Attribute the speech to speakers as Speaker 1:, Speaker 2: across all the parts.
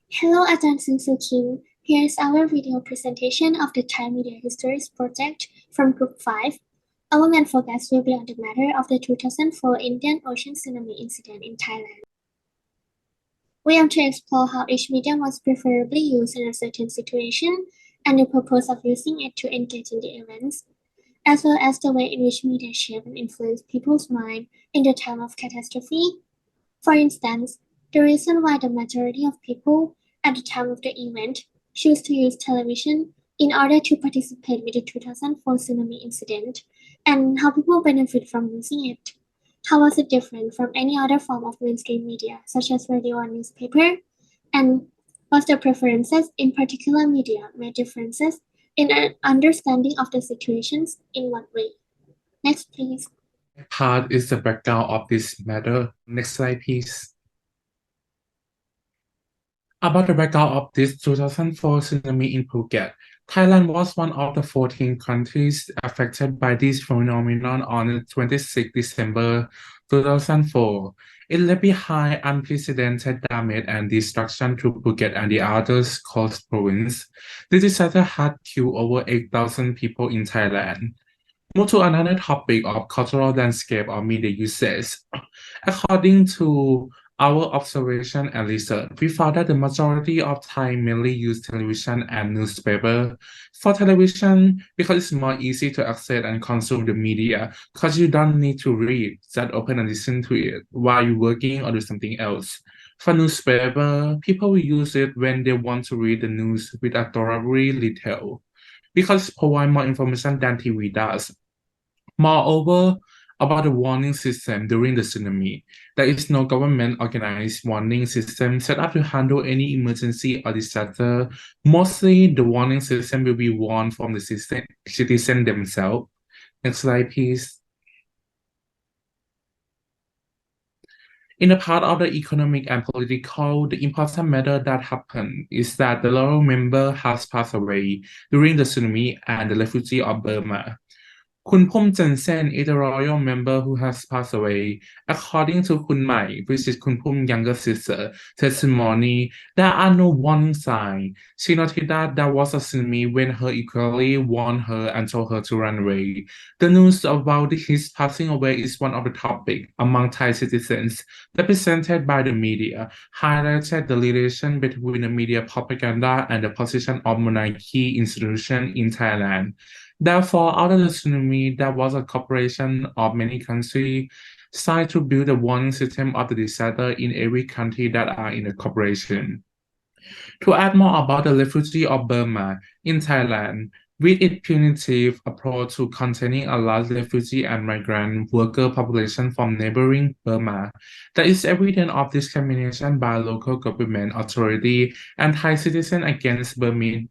Speaker 1: Hello, Ajahn Kim. Here's our video presentation of the Thai Media Histories project from Group 5. Our main focus will be on the matter of the 2004 Indian Ocean tsunami incident in Thailand. We aim to explore how each medium was preferably used in a certain situation and the purpose of using it to engage in the events, as well as the way in which media shape and influence people's mind in the time of catastrophe. For instance, the reason why the majority of people at the time of the event choose to use television in order to participate with the 2004 tsunami incident, and how people benefit from using it. How was it different from any other form of mainstream media, such as radio or newspaper? And was the preferences in particular media made differences in an understanding of the situations in what way? Next, please.
Speaker 2: Part is the background of this matter. Next slide, please. About the background of this 2004 tsunami in Phuket, Thailand was one of the 14 countries affected by this phenomenon on 26 December 2004. It left behind unprecedented damage and destruction to Phuket and the other coast province. The disaster had killed over 8,000 people in Thailand. Move to another topic of cultural landscape or media uses. According to our observation and research, we found that the majority of Thai mainly use television and newspaper. For television, because it's more easy to access and consume the media, because you don't need to read, just open and listen to it while you're working or do something else. For newspaper, people will use it when they want to read the news with a thoroughly detail because it provides more information than TV does. Moreover, about the warning system during the tsunami, there is no government organized warning system set up to handle any emergency or disaster. Mostly, the warning system will be warned from the citizen themselves. Next slide, please. In the part of the economic and political, the important matter that happened is that the royal member has passed away during the tsunami and the refugee of Burma. Kun Phum Sen is a royal member who has passed away. According to Kun Mai, which is Kun Phum's younger sister, testimony, there are no warning signs. She noted that there was a tsunami when her equally warned her and told her to run away. The news about his passing away is one of the topics among Thai citizens, represented by the media, highlighted the relation between the media propaganda and the position of monarchy institution in Thailand. Therefore, out of the tsunami, there was a cooperation of many countries signed to build a warning system of the disaster in every country that are in the cooperation. To add more about the refugee of Burma in Thailand, with its punitive approach to containing a large refugee and migrant worker population from neighboring Burma, there is evidence of discrimination by local government authority and Thai citizens against Burmese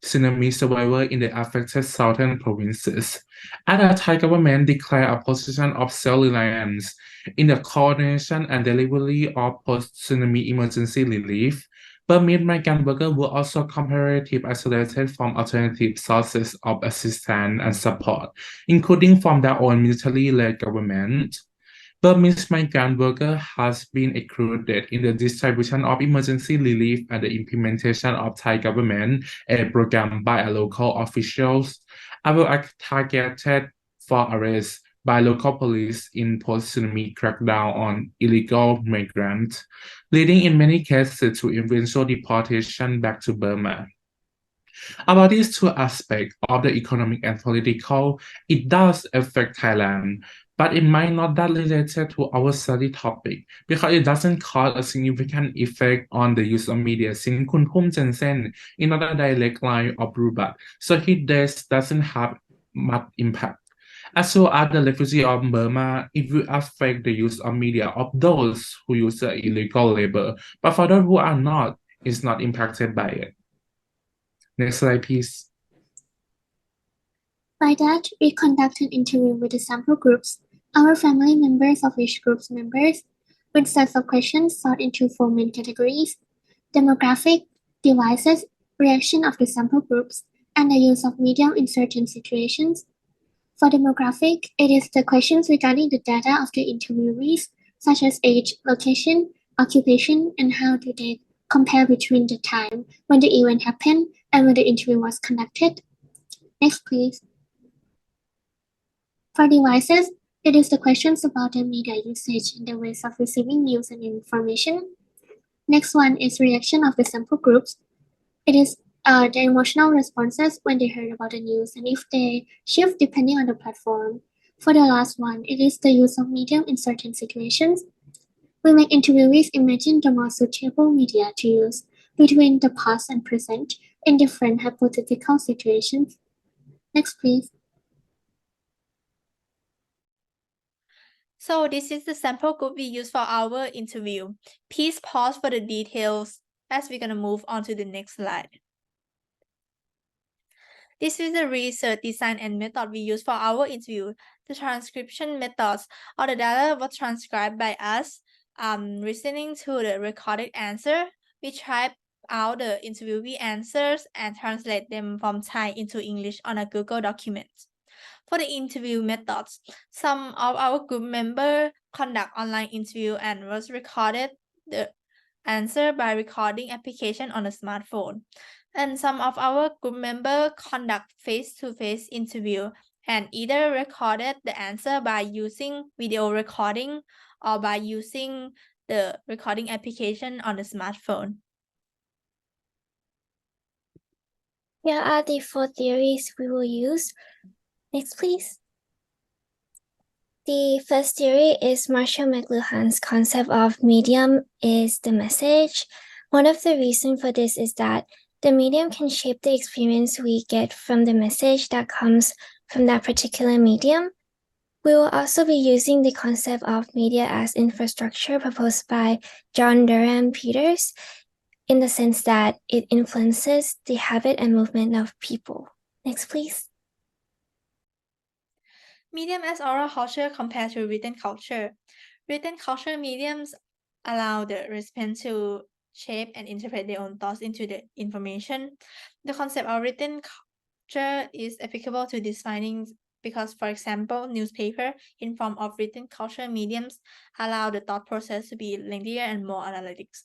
Speaker 2: tsunami survivors in the affected southern provinces. And the Thai government declared a position of self-reliance in the coordination and delivery of post-tsunami emergency relief. Burmese migrant workers were also comparatively isolated from alternative sources of assistance and support, including from their own military-led government. Burmese migrant worker has been included in the distribution of emergency relief and the implementation of Thai government aid program by local officials. Our targeted for arrest by local police in post-tsunami crackdown on illegal migrants, leading in many cases to eventual deportation back to Burma. About these two aspects of the economic and political, it does affect Thailand, but it might not that related to our study topic because it doesn't cause a significant effect on the use of media since Kun Phum Jensen in not a direct line of Rubat, so his death doesn't have much impact. As well as the refugee of Burma, it will affect the use of media of those who use illegal labor, but for those who are not, it's not impacted by it. Next slide, please.
Speaker 1: By that, we conduct an interview with the sample groups, our family members of each group's members, with sets of questions sorted into four main categories: demographic, devices, reaction of the sample groups, and the use of medium in certain situations. For demographic, it is the questions regarding the data of the interviewees, such as age, location, occupation, and how do they compare between the time when the event happened and when the interview was conducted. Next, please. For devices, it is the questions about the media usage and the ways of receiving news and information. Next one is reaction of the sample groups. It is the emotional responses when they heard about the news and if they shift depending on the platform. For the last one, it is the use of medium in certain situations. We make interviewees imagine the most suitable media to use between the past and present in different hypothetical situations. Next, please.
Speaker 3: So this is the sample group we use for our interview. Please pause for the details as we're gonna move on to the next slide. This is the research design and method we use for our interview. The transcription methods or the data was transcribed by us, listening to the recorded answer. We type out the interviewee answers and translate them from Thai into English on a Google document. For the interview methods, some of our group members conduct online interview and was recorded the answer by recording application on a smartphone. And some of our group members conduct face-to-face interview and either recorded the answer by using video recording or by using the recording application on the smartphone.
Speaker 4: Here are the 4 theories we will use. Next, please. The first theory is Marshall McLuhan's concept of medium is the message. One of the reasons for this is that the medium can shape the experience we get from the message that comes from that particular medium. We will also be using the concept of media as infrastructure proposed by John Durham Peters in the sense that it influences the habit and movement of people. Next, please.
Speaker 3: Medium as oral culture compared to written culture. Written culture mediums allow the recipient to shape and interpret their own thoughts into the information. The concept of written culture is applicable to these findings because, for example, newspaper in form of written culture mediums allow the thought process to be lengthier and more analytics.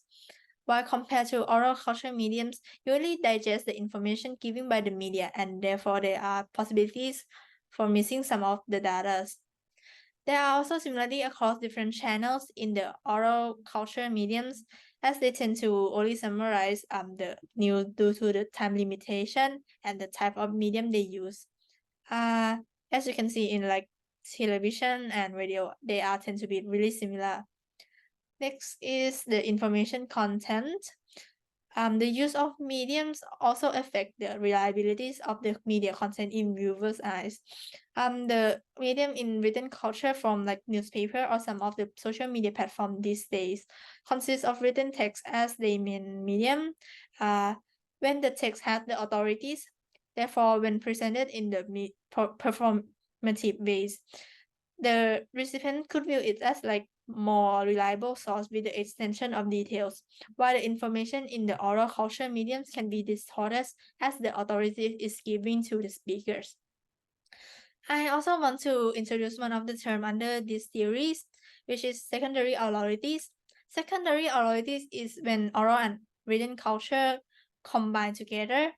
Speaker 3: While compared to oral culture mediums, usually digest the information given by the media and therefore there are possibilities for missing some of the data. There are also similarity across different channels in the oral culture mediums as they tend to only summarize the news due to the time limitation and the type of medium they use. As you can see in like television and radio, they are tend to be really similar. Next is the information content. The use of mediums also affect the reliabilities of the media content in viewers' eyes. The medium in written culture from like newspaper or some of the social media platform these days consists of written text as the main medium. When the text has the authorities, therefore when presented in the performative ways, the recipient could view it as like more reliable source with the extension of details, while the information in the oral culture mediums can be distorted as the authority is given to the speakers. I also want to introduce one of the terms under these theories, which is secondary authorities. Secondary authorities is when oral and written culture combine together,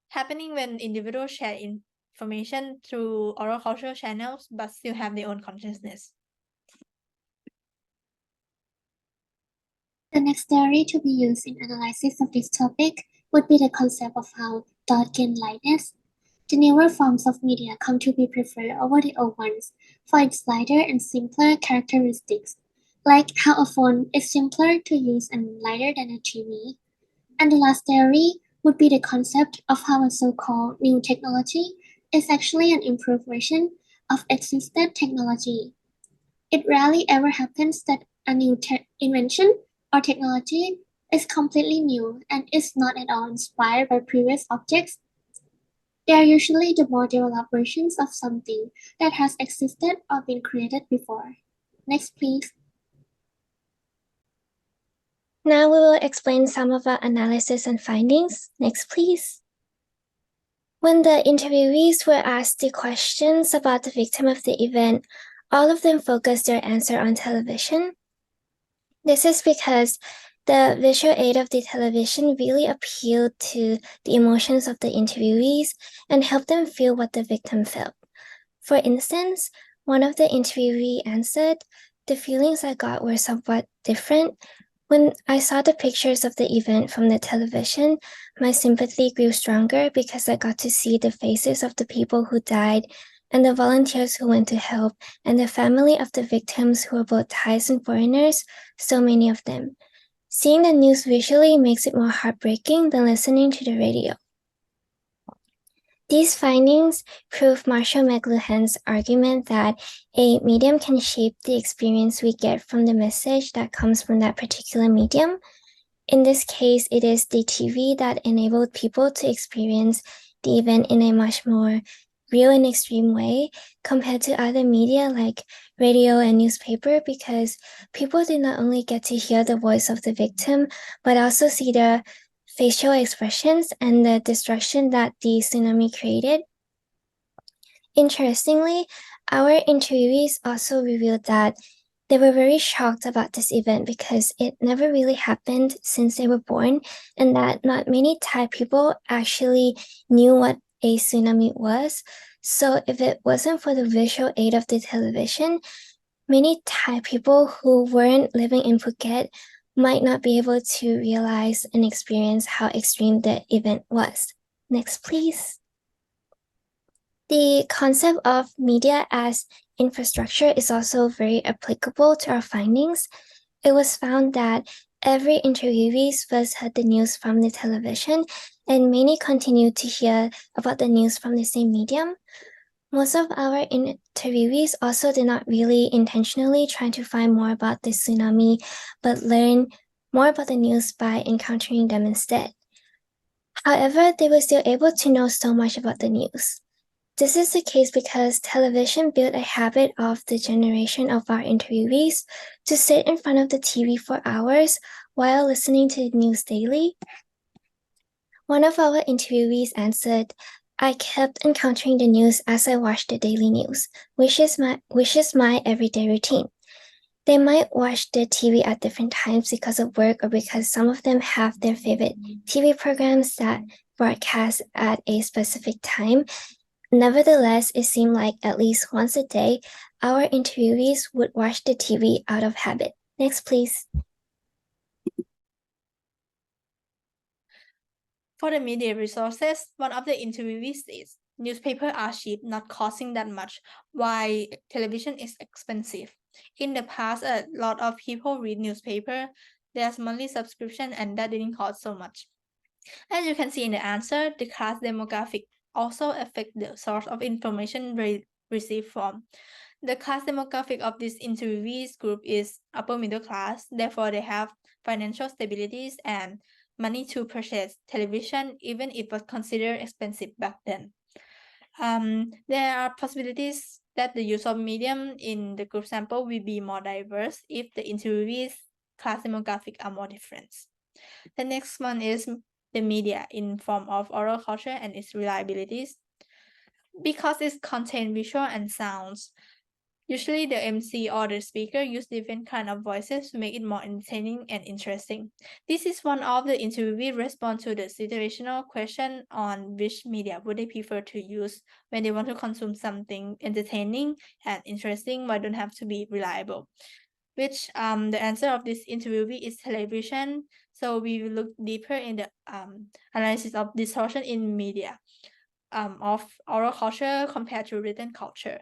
Speaker 3: happening when individuals share information through oral culture channels but still have their own consciousness.
Speaker 1: The next theory to be used in analysis of this topic would be the concept of how thought gain lightness. The newer forms of media come to be preferred over the old ones for its lighter and simpler characteristics, like how a phone is simpler to use and lighter than a TV. And the last theory would be the concept of how a so-called new technology is actually an improved version of existing technology. It rarely ever happens that a new invention or technology is completely new and is not at all inspired by previous objects. They are usually the more developed versions of something that has existed or been created before. Next, please.
Speaker 4: Now we will explain some of our analysis and findings. Next, please. When the interviewees were asked the questions about the victim of the event, all of them focused their answer on television. This is because The visual aid of the television really appealed to the emotions of the interviewees and helped them feel what the victim felt. For instance, one of the interviewee answered, "The feelings I got were somewhat different. When I saw the pictures of the event from the television, my sympathy grew stronger because I got to see the faces of the people who died and the volunteers who went to help and the family of the victims who were both Thais and foreigners, so many of them. Seeing the news visually makes it more heartbreaking than listening to the radio." These findings prove Marshall McLuhan's argument that a medium can shape the experience we get from the message that comes from that particular medium. In this case, it is the TV that enabled people to experience the event in a much more real and extreme way compared to other media like radio and newspaper, because people did not only get to hear the voice of the victim, but also see the facial expressions and the destruction that the tsunami created. Interestingly, our interviewees also revealed that they were very shocked about this event because it never really happened since they were born, and that not many Thai people actually knew what a tsunami was. So, if it wasn't for the visual aid of the television, many Thai people who weren't living in Phuket might not be able to realize and experience how extreme the event was. Next, please. The concept of media as infrastructure is also very applicable to our findings. It was found that every interviewee first heard the news from the television, and many continued to hear about the news from the same medium. Most of our interviewees also did not really intentionally try to find more about the tsunami, but learn more about the news by encountering them instead. However, they were still able to know so much about the news. This is the case because television built a habit of the generation of our interviewees to sit in front of the TV for hours while listening to the news daily. One of our interviewees answered, "I kept encountering the news as I watched the daily news, which is my everyday routine." They might watch the TV at different times because of work or because some of them have their favorite TV programs that broadcast at a specific time. Nevertheless, it seemed like at least once a day, our interviewees would watch the TV out of habit. Next, please.
Speaker 3: For the media resources, one of the interviewees is newspapers are cheap, not costing that much, while television is expensive. In the past, a lot of people read newspaper. There's monthly subscription and that didn't cost so much. As you can see in the answer, the class demographic also affect the source of information received from. The class demographic of this interviewees group is upper middle class, therefore they have financial stabilities and money to purchase television, even if it was considered expensive back then. There are possibilities that the use of medium in the group sample will be more diverse if the interviewees class demographic are more different. The next one is the media in form of oral culture and its reliabilities. Because it contains visual and sounds, usually the MC or the speaker use different kind of voices to make it more entertaining and interesting. This is one of the interviewee respond to the situational question on which media would they prefer to use when they want to consume something entertaining and interesting but don't have to be reliable. Which the answer of this interviewee is television. So we will look deeper in the analysis of distortion in media of oral culture compared to written culture.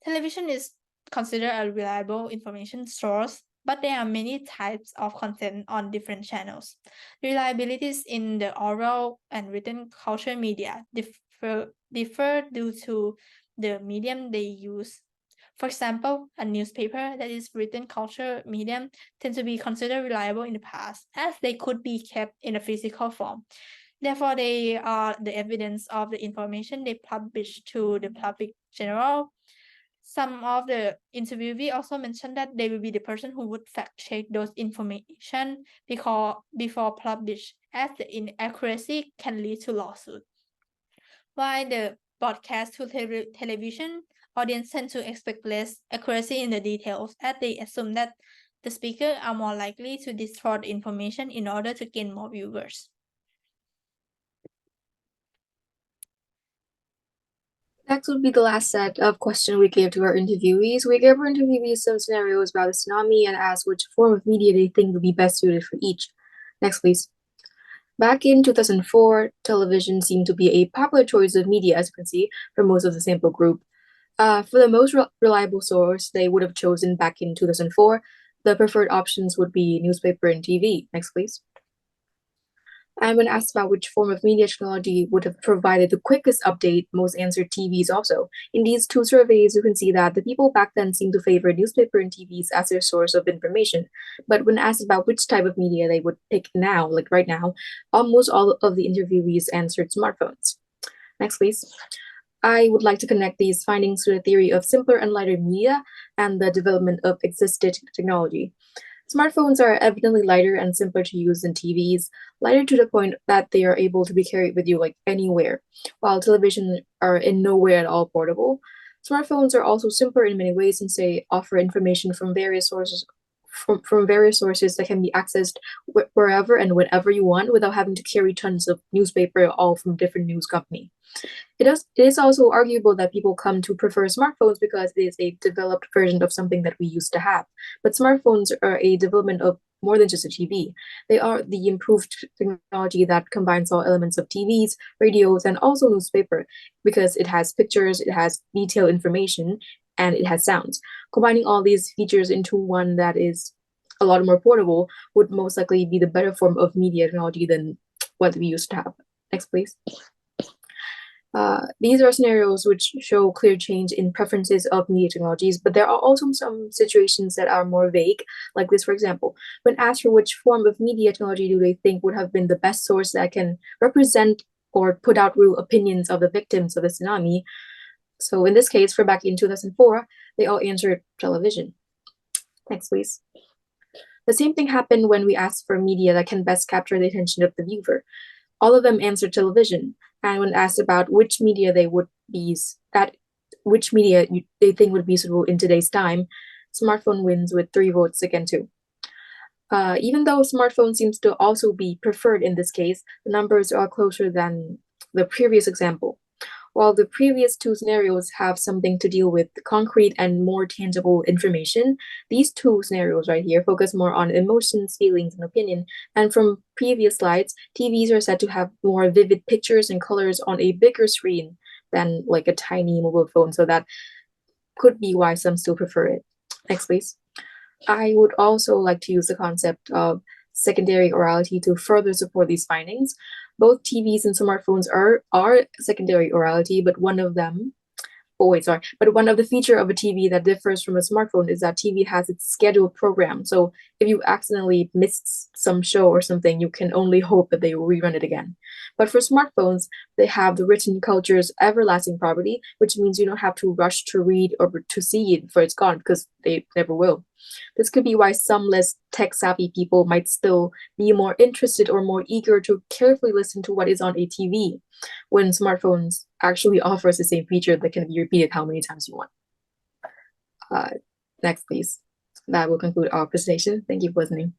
Speaker 3: Television is considered a reliable information source, but there are many types of content on different channels. Reliabilities in the oral and written culture media differ due to the medium they use. For example, a newspaper that is written culture medium tends to be considered reliable in the past, as they could be kept in a physical form. Therefore, they are the evidence of the information they publish to the public general. Some of the interviewee also mentioned that they will be the person who would fact check those information before publish, as the inaccuracy can lead to lawsuit. While the broadcast to television, audience tend to expect less accuracy in the details, as they assume that the speakers are more likely to distort information in order to gain more viewers.
Speaker 5: Next would be the last set of questions we gave to our interviewees. We gave our interviewees some scenarios about the tsunami and asked which form of media they think would be best suited for each. Next, please. Back in 2004, television seemed to be a popular choice of media, as you can see, for most of the sample group. For the most reliable source they would have chosen back in 2004, the preferred options would be newspaper and TV. Next, please. And when asked about which form of media technology would have provided the quickest update, most answered TVs also. In these two surveys, you can see that the people back then seemed to favor newspaper and TVs as their source of information. But when asked about which type of media they would pick now, like right now, almost all of the interviewees answered smartphones. Next, please. I would like to connect these findings to the theory of simpler and lighter media and the development of existing technology. Smartphones are evidently lighter and simpler to use than TVs, lighter to the point that they are able to be carried with you like anywhere, while television are in no way at all portable. Smartphones are also simpler in many ways since they offer information from various sources that can be accessed wherever and whenever you want without having to carry tons of newspaper all from different news company. It is also arguable that people come to prefer smartphones because it is a developed version of something that we used to have. But smartphones are a development of more than just a TV. They are the improved technology that combines all elements of TVs, radios, and also newspaper because it has pictures, it has detailed information, and it has sounds. Combining all these features into one that is a lot more portable would most likely be the better form of media technology than what we used to have. Next, please. These are scenarios which show clear change in preferences of media technologies, but there are also some situations that are more vague, like this, for example. When asked for which form of media technology do they think would have been the best source that can represent or put out real opinions of the victims of the tsunami, so in this case, for back in 2004, they all answered television. Next, please. The same thing happened when we asked for media that can best capture the attention of the viewer. All of them answered television, and when asked about which media they think would be suitable in today's time, smartphone wins with 3 votes against 2. Even though smartphone seems to also be preferred in this case, the numbers are closer than the previous example. While the previous 2 scenarios have something to deal with concrete and more tangible information, these 2 scenarios right here focus more on emotions, feelings, and opinion. And from previous slides, TVs are said to have more vivid pictures and colors on a bigger screen than like a tiny mobile phone, so that could be why some still prefer it. Next, please. I would also like to use the concept of secondary orality to further support these findings. Both TVs and smartphones are secondary orality, but one of the feature of a TV that differs from a smartphone is that TV has its scheduled program. So if you accidentally missed some show or something, you can only hope that they will rerun it again. But for smartphones, they have the written culture's everlasting property, which means you don't have to rush to read or to see it before it's gone, because they never will. This could be why some less tech-savvy people might still be more interested or more eager to carefully listen to what is on a TV, when smartphones actually offers the same feature that can be repeated how many times you want. Next, please. That will conclude our presentation. Thank you for listening.